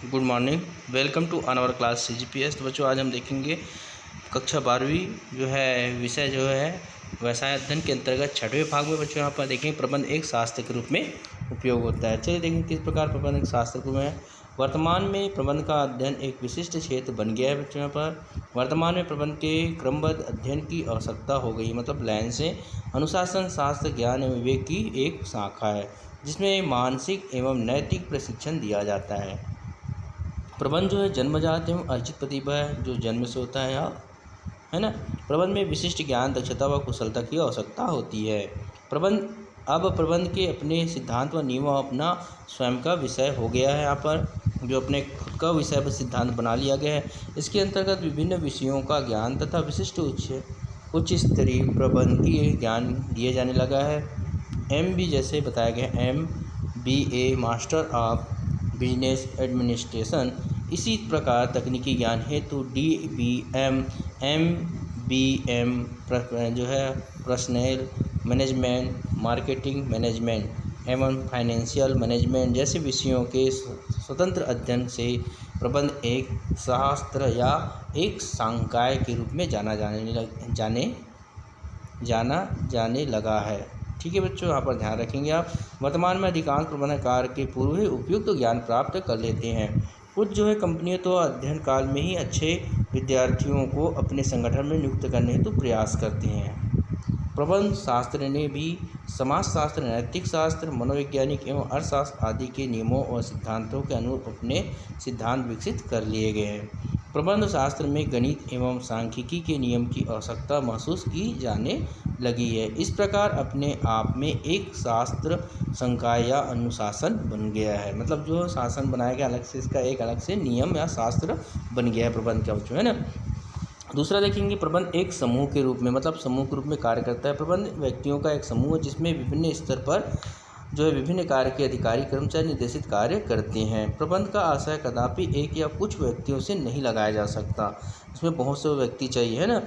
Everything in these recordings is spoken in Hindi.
Good morning. Welcome to Anwar class CGPS। तो बच्चों आज हम देखेंगे कक्षा 12वीं जो है विषय जो है व्यवसाय अध्ययन के अंतर्गत 6वें भाग में। बच्चों यहाँ पर देखेंगे प्रबंध एक शास्त्र के रूप में उपयोग होता है। चलिए देखेंगे किस प्रकार प्रबंध एक शास्त्र के रूप में वर्तमान में प्रबंध का अध्ययन एक विशिष्ट क्षेत्र बन गया है। बच्चों यहाँ पर वर्तमान में प्रबंध के क्रमबद्ध अध्ययन की आवश्यकता हो गई, मतलब लाइन से अनुशासन शास्त्र ज्ञान एवं विवेक की एक शाखा है जिसमें मानसिक एवं नैतिक प्रशिक्षण दिया जाता है। प्रबंध जो है जन्मजात एवं अर्जित प्रतिभा है जो जन्म से होता है ना। प्रबंध में विशिष्ट ज्ञान दक्षता व कुशलता की आवश्यकता होती है। प्रबंध के अपने सिद्धांत व नियम अपना स्वयं का विषय हो गया है। यहाँ पर जो अपने खुद का विषय पर सिद्धांत बना लिया गया है। इसके अंतर्गत विभिन्न विषयों का ज्ञान तथा विशिष्ट उच्च स्तरीय प्रबंधकीय ज्ञान दिए जाने लगा है। MB जैसे बताया गया MBA master of business administration. इसी प्रकार तकनीकी ज्ञान हेतु DBM MBM जो है पर्सनल मैनेजमेंट, मार्केटिंग मैनेजमेंट एवं फाइनेंशियल मैनेजमेंट जैसे विषयों के स्वतंत्र अध्ययन से प्रबंध एक शास्त्र या एक संकाय के रूप में जाना जाने लगा है। ठीक है बच्चों, यहाँ पर ध्यान रखेंगे आप। वर्तमान में अधिकांश प्रबंधन कार्य के पूर्व ही उपयुक्त ज्ञान प्राप्त कर लेते हैं। कुछ जो है कंपनियां तो अध्ययन काल में ही अच्छे विद्यार्थियों को अपने संगठन में नियुक्त करने हेतु प्रयास करते हैं। प्रबंध शास्त्र ने भी समाजशास्त्र, नैतिक शास्त्र, मनोवैज्ञानिक एवं अर्थशास्त्र आदि के नियमों और सिद्धांतों के अनुरूप अपने सिद्धांत विकसित कर लिए गए हैं। प्रबंध शास्त्र में गणित एवं सांख्यिकी के नियम की आवश्यकता महसूस की जाने लगी है। इस प्रकार अपने आप में एक शास्त्र संकाय या अनुशासन बन गया है, मतलब जो शासन बनाया गया अलग से, इसका एक अलग से नियम या शास्त्र बन गया है प्रबंध का बच्चों, है ना। दूसरा देखेंगे प्रबंध एक समूह के रूप में, मतलब समूह के रूप में कार्य करता है। प्रबंध व्यक्तियों का एक समूह है जिसमें विभिन्न स्तर पर जो है विभिन्न कार्य के अधिकारी कर्मचारी निर्देशित कार्य करते हैं। प्रबंध का आशय कदापि एक या कुछ व्यक्तियों से नहीं लगाया जा सकता, इसमें बहुत से व्यक्ति चाहिए, है ना।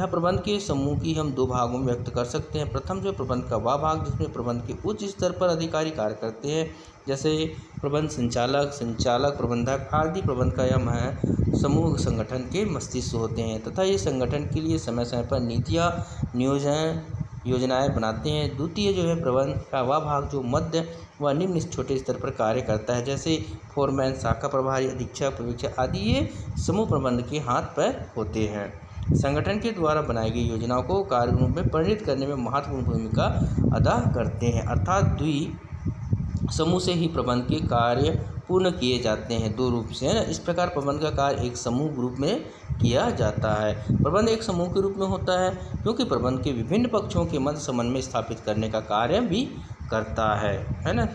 प्रबंध के समूह की हम दो भागों में व्यक्त कर सकते हैं। प्रथम जो प्रबंध का वह भाग जिसमें प्रबंध के उच्च स्तर पर अधिकारी कार्य करते हैं, जैसे प्रबंध संचालक प्रबंधक आदि। प्रबंध का यह समूह संगठन के मस्तिष्क होते हैं तथा ये संगठन के लिए समय समय पर नीतियाँ योजनाएं बनाते हैं। द्वितीय जो है प्रबंध का वह भाग जो मध्य व निम्न छोटे स्तर पर कार्य करता है, जैसे फोरमैन, शाखा प्रभारी, अधीक्षक, पर्यवेक्षक आदि। ये समूह प्रबंध के हाथ पैर होते हैं। संगठन के द्वारा बनाई गई योजनाओं को कार्य रूप में परिणत करने में महत्वपूर्ण भूमिका अदा करते हैं, अर्थात द्वि समूह से ही प्रबंध के कार्य पूर्ण किए जाते हैं, दो रूप से, है ना। इस प्रकार प्रबंध का कार्य एक समूह रूप में किया जाता है। प्रबंध एक समूह के रूप में होता है क्योंकि प्रबंध के विभिन्न पक्षों के मध्य समन्वय स्थापित करने का कार्य भी करता है ना।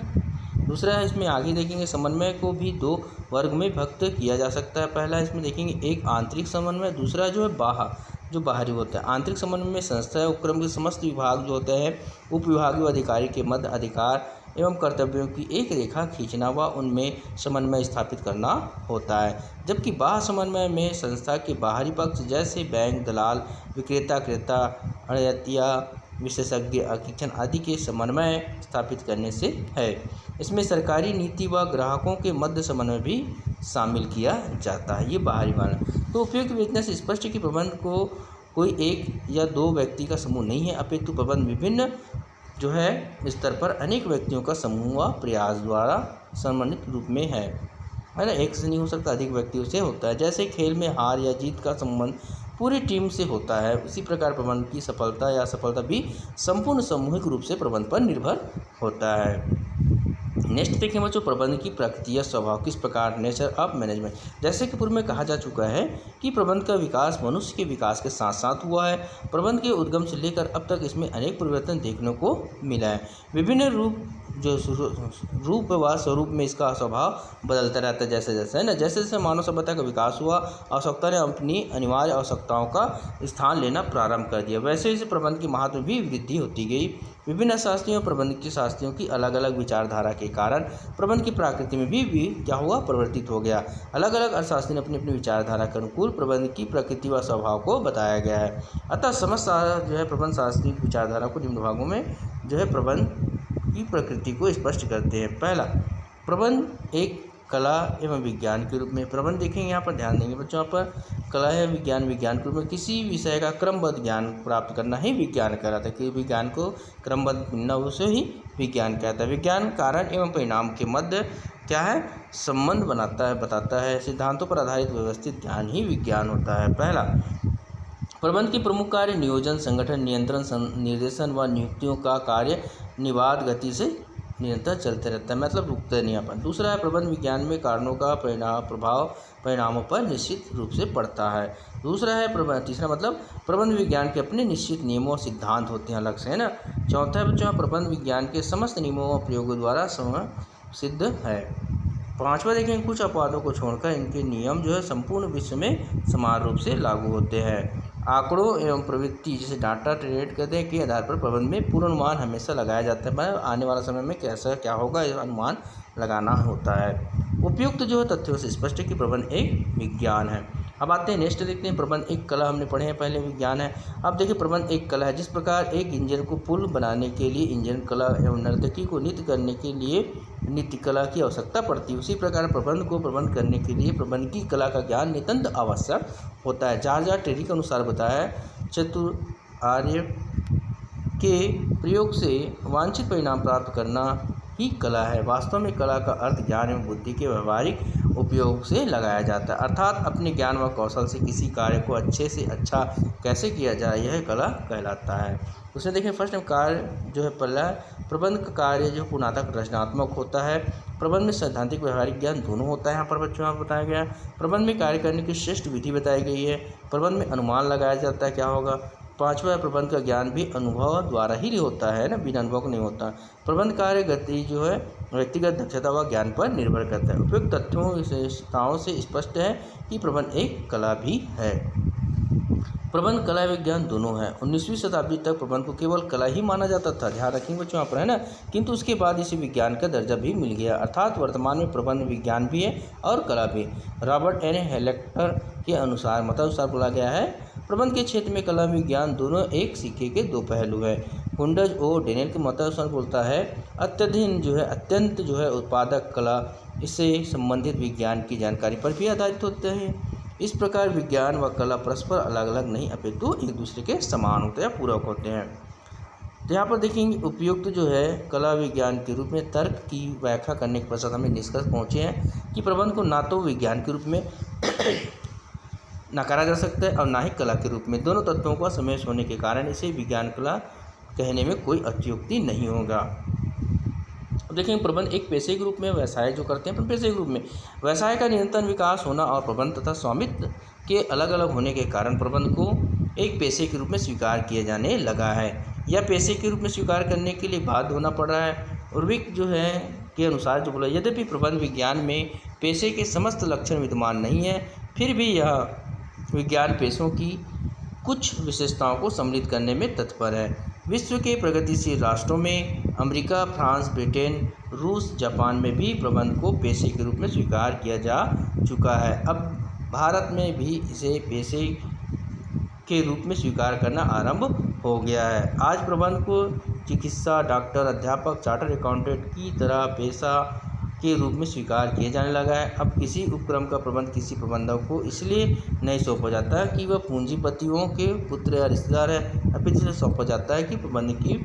दूसरा इसमें आगे देखेंगे समन्वय को भी दो वर्ग में विभक्त किया जा सकता है। पहला इसमें देखेंगे एक आंतरिक समन्वय, दूसरा जो है जो बाहरी होता है। आंतरिक समन्वय में संस्था उपक्रम के समस्त विभाग जो होते हैं उप विभागीय अधिकारी के मध्य अधिकार एवं कर्तव्यों की एक रेखा खींचना व उनमें समन्वय स्थापित करना होता है। जबकि बाह्य समन्वय में संस्था के बाहरी पक्ष जैसे बैंक, दलाल, विक्रेता, क्रेता, आड़तिया, विशेषज्ञ, अधीक्षण आदि के समन्वय स्थापित करने से है। इसमें सरकारी नीति व ग्राहकों के मध्य समन्वय भी शामिल किया जाता है। ये बाहरी वाला। तो उपयुक्त विवेचना से स्पष्ट है कि प्रबंध को कोई एक या दो व्यक्ति का समूह नहीं है, अपितु प्रबंध विभिन्न जो है स्तर पर अनेक व्यक्तियों का समूह व प्रयास द्वारा समन्वित रूप में है ना। एक से नहीं हो सकता, अधिक व्यक्तियों से होता है। जैसे खेल में हार या जीत का संबंध पूरी टीम से होता है, उसी प्रकार प्रबंध की सफलता या असफलता भी संपूर्ण सामूहिक रूप से प्रबंध पर निर्भर होता है। नेक्स्ट देखें बच्चों प्रबंध की प्रकृति या स्वभाव किस प्रकार, नेचर ऑफ मैनेजमेंट। जैसे कि पूर्व में कहा जा चुका है कि प्रबंध का विकास मनुष्य के विकास के साथ साथ हुआ है। प्रबंध के उद्गम से लेकर अब तक इसमें अनेक परिवर्तन देखने को मिला है। विभिन्न रूप व स्वरूप में इसका स्वभाव बदलता रहता है जैसे जैसे, है ना। जैसे जैसे मानव सभ्यता का विकास हुआ, आवश्यकता ने अपनी अनिवार्य आवश्यकताओं का स्थान लेना प्रारंभ कर दिया, वैसे वैसे प्रबंध के महत्व में भी वृद्धि होती गई। विभिन्न शास्त्रियों और प्रबंध के शास्त्रियों की अलग अलग विचारधारा के कारण प्रबंध की प्रकृति में भी क्या हुआ, परिवर्तित हो गया। अलग अलग अर्थशास्त्री ने अपनी अपनी विचारधारा के अनुकूल प्रबंध की प्रकृति व स्वभाव को बताया गया है। अतः समस्त जो है प्रबंध शास्त्री की विचारधारा को निम्न भागों में जो है प्रबंध की प्रकृति को स्पष्ट करते हैं। पहला, प्रबंध एक कला एवं विज्ञान के रूप में, प्रबंध देखेंगे यहाँ पर, ध्यान देंगे बच्चों, यहाँ पर कला है विज्ञान, विज्ञान के रूप में किसी विषय का क्रमबद्ध ज्ञान प्राप्त करना ही विज्ञान कहलाता है। कि विज्ञान को क्रमबद्ध मिलना उसे ही विज्ञान कहता है। विज्ञान कारण एवं परिणाम के मध्य क्या है, संबंध बनाता है, बताता है। सिद्धांतों पर आधारित व्यवस्थित ज्ञान ही विज्ञान होता है। पहला, प्रबंध के प्रमुख कार्य नियोजन, संगठन, नियंत्रण, निर्देशन व नियुक्तियों का कार्य निवाद गति से निरंतर चलते रहता है, मतलब रुकते नहीं अपन। दूसरा है, प्रबंध विज्ञान में कारणों का प्रभाव परिणामों पर निश्चित रूप से पड़ता है। दूसरा है प्रबंध, तीसरा मतलब प्रबंध विज्ञान के अपने निश्चित नियमों और सिद्धांत होते हैं अलग से, है ना। चौथा है बच्चों, प्रबंध विज्ञान के समस्त नियमों और प्रयोगों द्वारा सिद्ध है। पांचवा देखेंगे, कुछ अपवादों को छोड़कर इनके नियम जो है संपूर्ण विश्व में समान रूप से लागू होते हैं। आंकड़ों एवं प्रवृत्ति जिसे डाटा ट्रेड कहते हैं के आधार पर प्रबंध में पूर्वानुमान हमेशा लगाया जाता है, मतलब आने वाला समय में कैसा क्या होगा यह अनुमान लगाना होता है। उपयुक्त जो है तथ्यों से स्पष्ट है कि प्रबंध एक विज्ञान है। अब आते हैं नेक्स्ट, देखते हैं प्रबंध एक कला, हमने पढ़े हैं पहले, विज्ञान है। अब देखिए प्रबंध एक कला है। जिस प्रकार एक इंजन को पुल बनाने के लिए इंजन कला एवं नर्तकी को नृत्य करने के लिए नृत्य कला की आवश्यकता पड़ती है, उसी प्रकार प्रबंध को प्रबंध करने के लिए प्रबंध की कला का ज्ञान नितांत आवश्यक होता है। जॉर्ज टेरी के अनुसार बताया है, चतुर्य के प्रयोग से वांछित परिणाम प्राप्त करना ही कला है। वास्तव में कला का अर्थ ज्ञान एवं बुद्धि के व्यवहारिक उपयोग से लगाया जाता है, अर्थात अपने ज्ञान व कौशल से किसी कार्य को अच्छे से अच्छा कैसे किया जाए, यह कला कहलाता है। उसमें देखिए फर्स्ट कार्य जो है पहला, प्रबंध का कार्य जो पूर्णतः रचनात्मक होता है। प्रबंध में सैद्धांतिक व्यवहारिक ज्ञान दोनों होता है। यहाँ पर बच्चों आप बताया गया, प्रबंध में कार्य करने की श्रेष्ठ विधि बताई गई है। प्रबंध में अनुमान लगाया जाता है क्या होगा। पांचवा, प्रबंध का ज्ञान भी अनुभव द्वारा ही होता है ना, बिना अनुभव को नहीं होता। प्रबंध कार्य गति जो है व्यक्तिगत दक्षता व ज्ञान पर निर्भर करता है। उपयुक्त तथ्यों विशेषताओं से स्पष्ट है कि प्रबंध एक कला भी है। प्रबंध कला विज्ञान दोनों है। 19वीं शताब्दी तक प्रबंध को केवल कला ही माना जाता था, ध्यान रखेंगे बच्चों यहाँ पर, है ना, किंतु उसके बाद इसे विज्ञान का दर्जा भी मिल गया, अर्थात वर्तमान में प्रबंध विज्ञान भी है और कला भी। रॉबर्ट एन हेलेक्टर के अनुसार मतानुसार बोला गया है, प्रबंध के क्षेत्र में कला विज्ञान दोनों एक सिक्के के दो पहलू है। हुंडज ओ डेनियल के मतानुसार बोलता है, अत्यंत जो है उत्पादक कला इससे संबंधित विज्ञान की जानकारी पर भी आधारित होते हैं। इस प्रकार विज्ञान व कला परस्पर अलग अलग नहीं अपितु एक दूसरे के समान होते हैं, पूरक होते हैं। तो यहाँ पर देखेंगे उपयुक्त जो है कला विज्ञान के रूप में तर्क की व्याख्या करने के पश्चात हमें निष्कर्ष पहुँचे हैं कि प्रबंध को ना तो विज्ञान के रूप में नकारा जा सकता है और ना ही कला के रूप में। दोनों तत्वों का समावेश होने के कारण इसे विज्ञान कला कहने में कोई अत्युक्ति नहीं होगा। अब देखेंगे प्रबंध एक पेशे के रूप में व्यवसाय जो करते हैं, पेशे के रूप में व्यवसाय का निरंतर विकास होना और प्रबंध तथा स्वामित्व के अलग अलग होने के कारण प्रबंध को एक पेशे के रूप में स्वीकार किया जाने लगा है। यह पेशे के रूप में स्वीकार करने के लिए बाध्य होना पड़ रहा है। उर्विक जो है के अनुसार जो बोला, यद्यपि प्रबंध विज्ञान में पेशे के समस्त लक्षण विद्यमान नहीं है, फिर भी यह विज्ञान पेशों की कुछ विशेषताओं को सम्मिलित करने में तत्पर है। विश्व के प्रगतिशील राष्ट्रों में अमेरिका, फ्रांस, ब्रिटेन, रूस, जापान में भी प्रबंध को पेशे के रूप में स्वीकार किया जा चुका है। अब भारत में भी इसे पेशे के रूप में स्वीकार करना आरंभ हो गया है। आज प्रबंध को चिकित्सा, डॉक्टर, अध्यापक, चार्टर्ड अकाउंटेंट की तरह पेशा के रूप में स्वीकार किया जाने लगा है। अब किसी उपक्रम का प्रबंध किसी प्रबंधक को इसलिए नहीं सौंपा जाता है कि वह पूंजीपतियों के पुत्र या रिश्तेदार है, अपितु इसलिए सौंपा जाता है कि प्रबंध की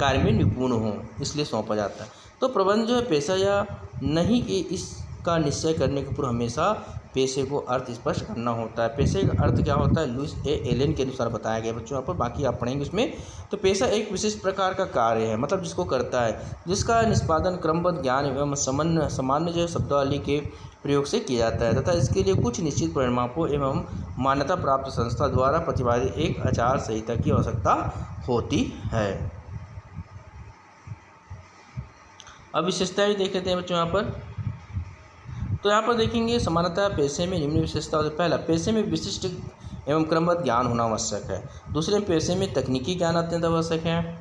कार्य में निपुण हो, इसलिए सौंपा जाता है। तो प्रबंध जो है पेशा या नहीं कि इसका निश्चय करने के पूर्व हमेशा पेशे को अर्थ स्पष्ट करना होता है। पेशे का अर्थ क्या होता है, लुइस ए एलेन के अनुसार बताया गया बच्चों यहाँ पर, बाकी आप पढ़ेंगे इसमें। तो पेशा एक विशिष्ट प्रकार का कार्य है, मतलब जिसको करता है, जिसका निष्पादन क्रमबद्ध ज्ञान एवं सामान्य जो शब्दावली के प्रयोग से किया जाता है तथा इसके लिए कुछ निश्चित परिमापों एवं मान्यता प्राप्त संस्था द्वारा प्रतिपादित एक आचार संहिता की आवश्यकता होती है। अब विशेषताएं देख लेते हैं बच्चों यहाँ पर। तो यहाँ पर देखेंगे समानता पेशे में निम्न विशेषता होती है। पहला, पेशे में विशिष्ट एवं क्रमबद्ध ज्ञान होना आवश्यक है। दूसरे, पेशे में तकनीकी ज्ञान अत्यंत आवश्यक है।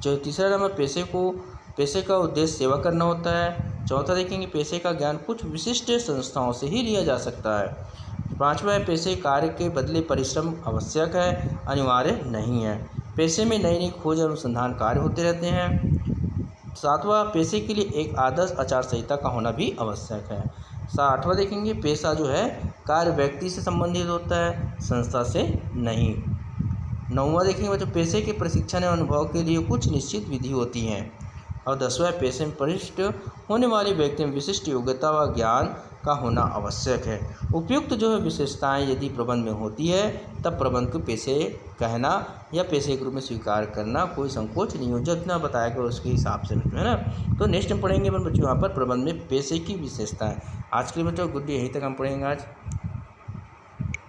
जो तीसरा नंबर, पेशे का उद्देश्य सेवा करना होता है। चौथा देखेंगे पेशे का ज्ञान कुछ विशिष्ट संस्थाओं से ही लिया जा सकता है। पांचवा है, पेशे कार्य के बदले परिश्रम आवश्यक है, अनिवार्य नहीं है। पेशे में नई नई खोज और अनुसंधान कार्य होते रहते हैं। सातवां, पेशे के लिए एक आदर्श आचार संहिता का होना भी आवश्यक है। आठवां देखेंगे, पेशा जो है कार्य व्यक्ति से संबंधित होता है, संस्था से नहीं। नौवां देखेंगे बच्चों, पेशे के प्रशिक्षण एवं अनुभव के लिए कुछ निश्चित विधि होती हैं। और 10वां, पेशे में परिष्ट होने वाले व्यक्ति में विशिष्ट योग्यता व ज्ञान का होना आवश्यक है। उपयुक्त जो है विशेषताएं यदि प्रबंध में होती है तब प्रबंध को पेशे कहना या पेशे के रूप में स्वीकार करना कोई संकोच नहीं हो, जितना बताया गया उसके हिसाब से, है ना। तो नेक्स्ट हम पढ़ेंगे बच्चों यहाँ पर प्रबंध में पेशे की विशेषताएं। आज के लिए बच्चों गुड डे, यहीं तक हम पढ़ेंगे आज।